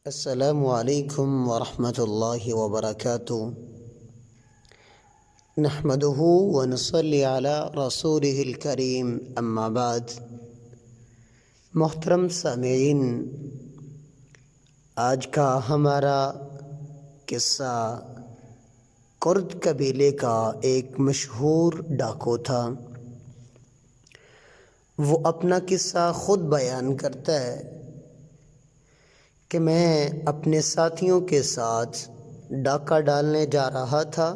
السلام علیکم ورحمۃ اللہ وبرکاتہ۔ نحمدہ ونصلی علی رسولہ الکریم، اما بعد۔ محترم سامعین، آج کا ہمارا قصہ کرد قبیلے کا ایک مشہور ڈاکو تھا۔ وہ اپنا قصہ خود بیان کرتا ہے کہ میں اپنے ساتھیوں کے ساتھ ڈاکہ ڈالنے جا رہا تھا۔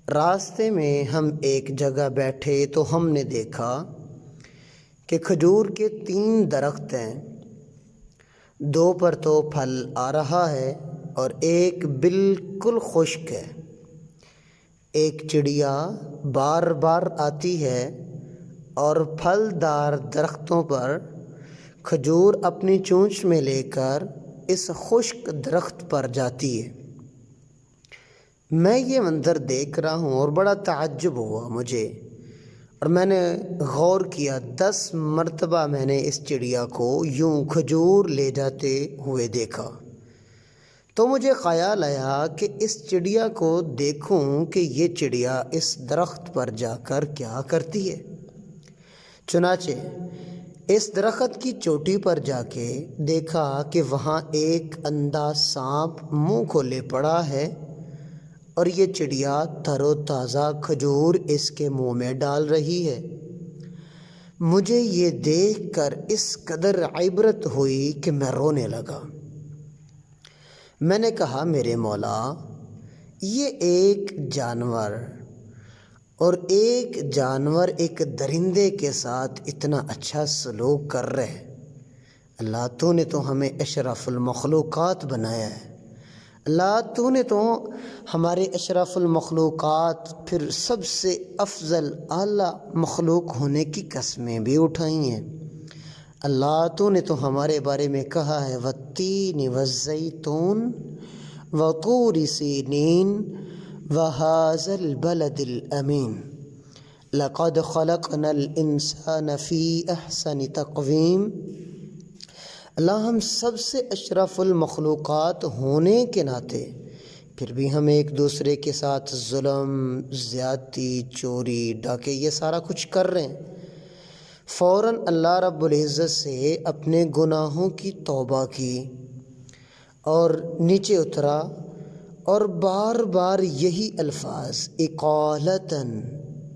راستے میں ہم ایک جگہ بیٹھے تو ہم نے دیکھا کہ کھجور کے 3 درخت ہیں، 2 پر تو پھل آ رہا ہے اور ایک بالکل خشک ہے۔ ایک چڑیا بار بار آتی ہے اور پھلدار درختوں پر کھجور اپنی چونچ میں لے کر اس خشک درخت پر جاتی ہے۔ میں یہ منظر دیکھ رہا ہوں اور بڑا تعجب ہوا مجھے، اور میں نے غور کیا۔ 10 مرتبہ میں نے اس چڑیا کو یوں کھجور لے جاتے ہوئے دیکھا، تو مجھے خیال آیا کہ اس چڑیا کو دیکھوں کہ یہ چڑیا اس درخت پر جا کر کیا کرتی ہے۔ چنانچہ اس درخت کی چوٹی پر جا کے دیکھا کہ وہاں ایک اندھا سانپ منہ کھولے پڑا ہے، اور یہ چڑیا تر و تازہ کھجور اس کے منہ میں ڈال رہی ہے۔ مجھے یہ دیکھ کر اس قدر عبرت ہوئی کہ میں رونے لگا۔ میں نے کہا، میرے مولا، یہ ایک جانور ایک درندے کے ساتھ اتنا اچھا سلوک کر رہے۔ اللہ، تو نے تو ہمیں اشرف المخلوقات بنایا ہے۔ اللہ، تو نے تو ہمارے اشرف المخلوقات، پھر سب سے افضل اعلیٰ مخلوق ہونے کی قسمیں بھی اٹھائی ہیں۔ اللہ، تو نے تو ہمارے بارے میں کہا ہے، والتین والزیتون وطور سینین وہذا البلد الامین لقد خلقنا الانسان فی احسن تقویم۔ اللہ، ہم سب سے اشرف المخلوقات ہونے کے ناطے پھر بھی ہم ایک دوسرے کے ساتھ ظلم، زیادتی، چوری، ڈاکے، یہ سارا کچھ کر رہے ہیں۔ فوراً اللہ رب العزت سے اپنے گناہوں کی توبہ کی اور نیچے اترا، اور بار بار یہی الفاظ، اقالتاً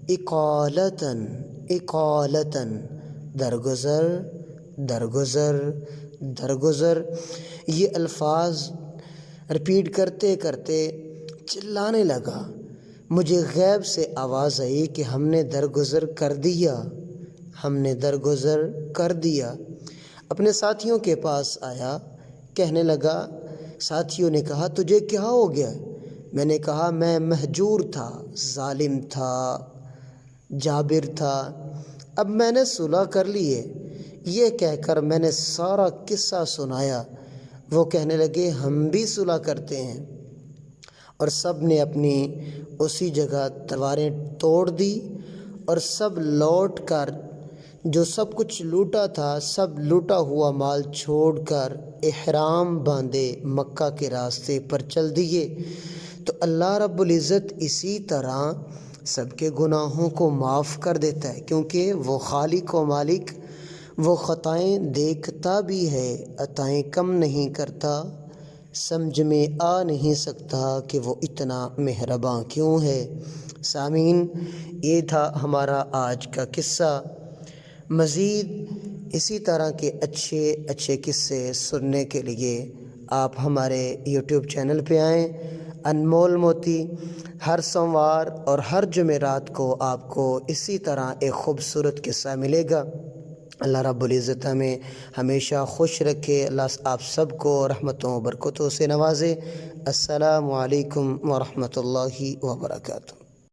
اقالتاً اقالتاً، درگزر درگزر درگزر، یہ الفاظ رپیٹ کرتے کرتے چلانے لگا۔ مجھے غیب سے آواز آئی کہ ہم نے درگزر کر دیا، ہم نے درگزر کر دیا۔ اپنے ساتھیوں کے پاس آیا، کہنے لگا، ساتھیوں نے کہا، تجھے کیا ہو گیا؟ میں نے کہا، میں مہجور تھا، ظالم تھا، جابر تھا، اب میں نے صلح کر لی ہے۔ یہ کہہ کر میں نے سارا قصہ سنایا۔ وہ کہنے لگے، ہم بھی صلح کرتے ہیں، اور سب نے اپنی اسی جگہ تلواریں توڑ دی، اور سب لوٹ کر جو سب کچھ لوٹا تھا، سب لوٹا ہوا مال چھوڑ کر احرام باندھے مکہ کے راستے پر چل دیے۔ تو اللہ رب العزت اسی طرح سب کے گناہوں کو معاف کر دیتا ہے، کیونکہ وہ خالق و مالک، وہ خطائیں دیکھتا بھی ہے، عطائیں کم نہیں کرتا۔ سمجھ میں آ نہیں سکتا کہ وہ اتنا مہرباں کیوں ہے۔ سامعین، یہ تھا ہمارا آج کا قصہ۔ مزید اسی طرح کے اچھے اچھے قصے سننے کے لیے آپ ہمارے یوٹیوب چینل پہ آئیں۔ انمول موتی ہر سوموار اور ہر جمعرات کو آپ کو اسی طرح ایک خوبصورت قصہ ملے گا۔ اللہ رب العزت ہمیں ہمیشہ خوش رکھے۔ اللہ آپ سب کو رحمتوں و برکتوں سے نوازے۔ السلام علیکم ورحمۃ اللہ وبرکاتہ۔